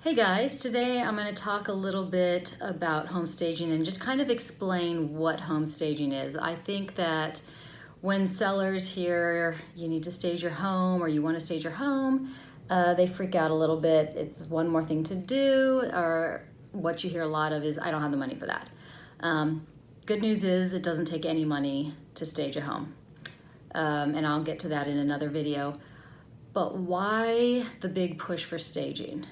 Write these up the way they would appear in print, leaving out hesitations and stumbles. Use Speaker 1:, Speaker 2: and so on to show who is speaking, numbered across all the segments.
Speaker 1: Hey guys, today I'm going to talk a little bit about home staging and just kind of explain what home staging is. I think that when sellers hear you need to stage your home or you want to stage your home, they freak out a little bit. It's one more thing to do, or what you hear a lot of is, I don't have the money for that. Good news is it doesn't take any money to stage a home. And I'll get to that in another video. But why the big push for staging?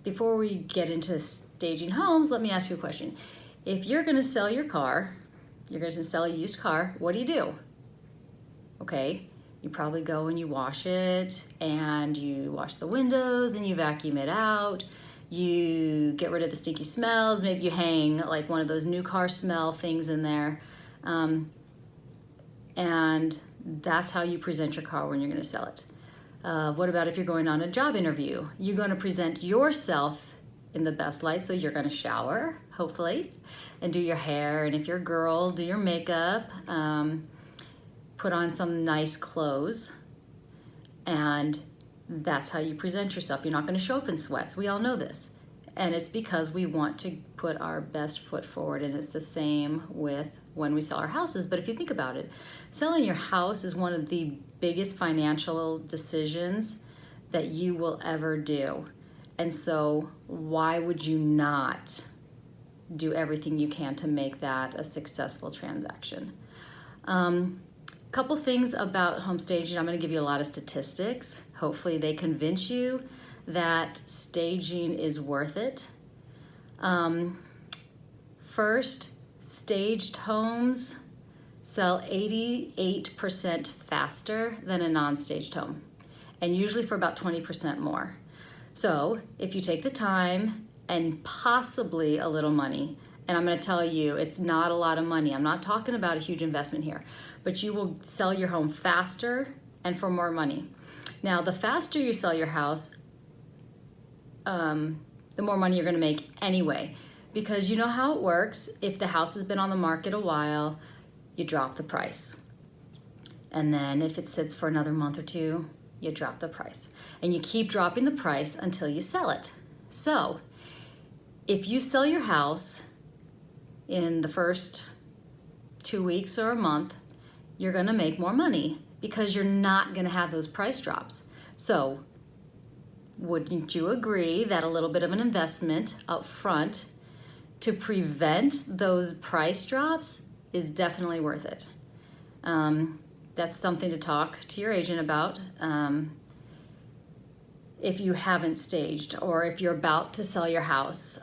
Speaker 1: Before we get into staging homes, let me ask you a question. If you're going to sell your car, you're going to sell a used car, what do? Okay, you probably go and you wash it, and you wash the windows, and you vacuum it out. You get rid of the stinky smells. Maybe you hang like one of those new car smell things in there. And that's how you present your car when you're going to sell it. What about if you're going on a job interview? You're going to present yourself in the best light, so you're going to shower, hopefully, and do your hair, and if you're a girl, do your makeup, put on some nice clothes, and that's how you present yourself. You're not going to show up in sweats. We all know this, and it's because we want to put our best foot forward, and it's the same with when we sell our houses. But if you think about it, selling your house is one of the biggest financial decisions that you will ever do. And so why would you not do everything you can to make that a successful transaction? Couple things about home staging. I'm going to give you a lot of statistics. Hopefully they convince you that staging is worth it. First, staged homes sell 88% faster than a non-staged home, and usually for about 20% more. So if you take the time and possibly a little money, and I'm going to tell you it's not a lot of money, I'm not talking about a huge investment here, but you will sell your home faster and for more money. Now, the faster you sell your house, the more money you're going to make anyway. Because you know how it works. If the house has been on the market a while, you drop the price. And then if it sits for another month or two, you drop the price. And you keep dropping the price until you sell it. So if you sell your house in the first 2 weeks or a month, you're gonna make more money because you're not gonna have those price drops. So wouldn't you agree that a little bit of an investment up front to prevent those price drops is definitely worth it? That's something to talk to your agent about if you haven't staged or if you're about to sell your house.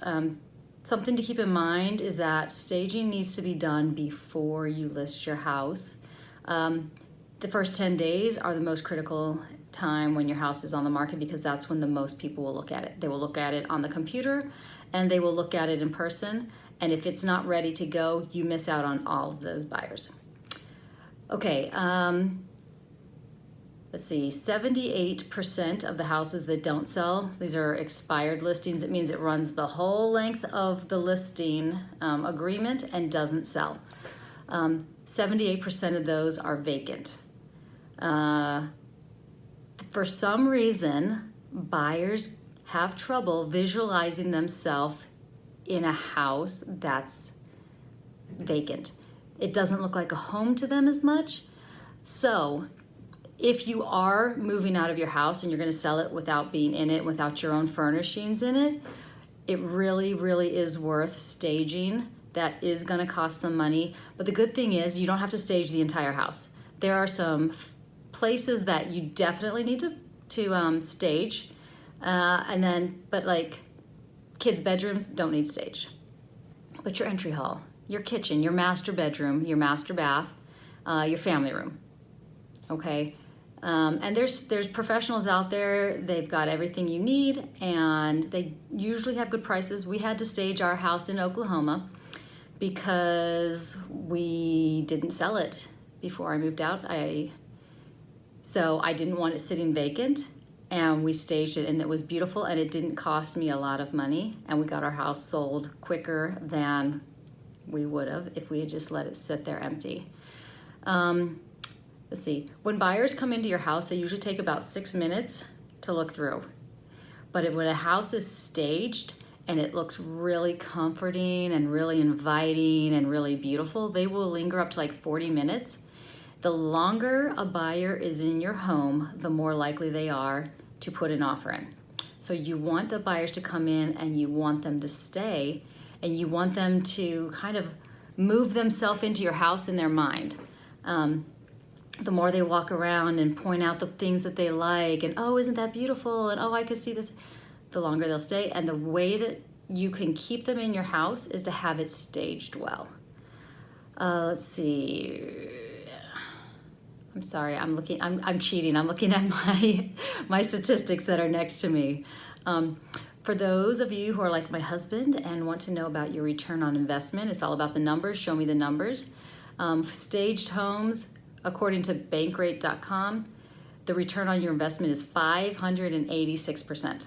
Speaker 1: Something to keep in mind is that staging needs to be done before you list your house. The first 10 days are the most critical time when your house is on the market, because that's when the most people will look at it. They will look at it on the computer, and they will look at it in person. And if it's not ready to go, you miss out on all of those buyers. Okay, let's see, 78% of the houses that don't sell, these are expired listings. It means it runs the whole length of the listing agreement and doesn't sell. 78% of those are vacant. For some reason, buyers have trouble visualizing themselves in a house that's vacant. It doesn't look like a home to them as much. So if you are moving out of your house and you're going to sell it without being in it, without your own furnishings in it, it really, really is worth staging. That is going to cost some money. But the good thing is you don't have to stage the entire house. There are some places that you definitely need to stage. But like kids' bedrooms don't need staged. But your entry hall, your kitchen, your master bedroom, your master bath, your family room, okay? And there's professionals out there, they've got everything you need, and they usually have good prices. We had to stage our house in Oklahoma because we didn't sell it before I moved out. So I didn't want it sitting vacant, and we staged it, and it was beautiful, and it didn't cost me a lot of money, and we got our house sold quicker than we would have if we had just let it sit there empty. Let's see, when buyers come into your house, they usually take about 6 minutes to look through. But when a house is staged and it looks really comforting and really inviting and really beautiful, they will linger up to like 40 minutes. The longer a buyer is in your home, the more likely they are to put an offer in. So you want the buyers to come in and you want them to stay, and you want them to kind of move themselves into your house in their mind. The more they walk around and point out the things that they like, and oh, isn't that beautiful, and oh, I could see this, the longer they'll stay. And the way that you can keep them in your house is to have it staged well. Let's see. I'm sorry, I'm cheating. I'm looking at my statistics that are next to me. For those of you who are like my husband and want to know about your return on investment, it's all about the numbers. Show me the numbers. Staged homes, according to bankrate.com, the return on your investment is 586%.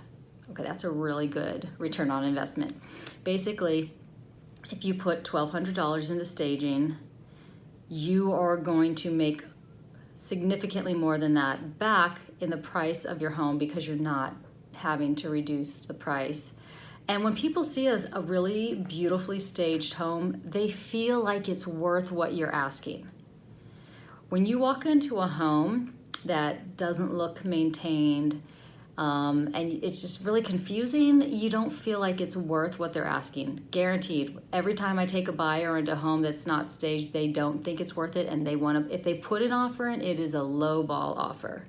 Speaker 1: Okay, that's a really good return on investment. Basically, if you put $1,200 into staging, you are going to make significantly more than that back in the price of your home because you're not having to reduce the price. And when people see a really beautifully staged home, they feel like it's worth what you're asking. When you walk into a home that doesn't look maintained, and it's just really confusing, you don't feel like it's worth what they're asking. Guaranteed. Every time I take a buyer into a home that's not staged, they don't think it's worth it, and they want to, if they put an offer in, it is a low ball offer.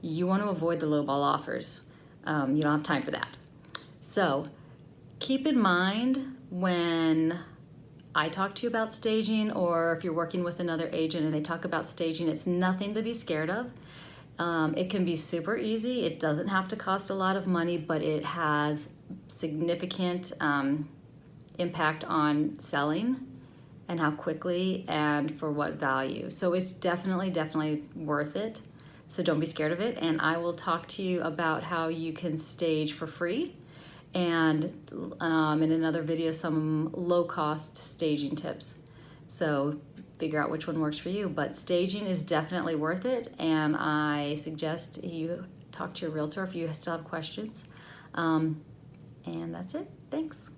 Speaker 1: You want to avoid the low ball offers. You don't have time for that. So keep in mind when I talk to you about staging, or if you're working with another agent and they talk about staging, it's nothing to be scared of. It can be super easy. It doesn't have to cost a lot of money, but it has significant impact on selling and how quickly and for what value. So it's definitely worth it. So don't be scared of it. And I will talk to you about how you can stage for free, and in another video, some low-cost staging tips. So figure out which one works for you, but staging is definitely worth it, and I suggest you talk to your realtor if you still have questions. And that's it. Thanks.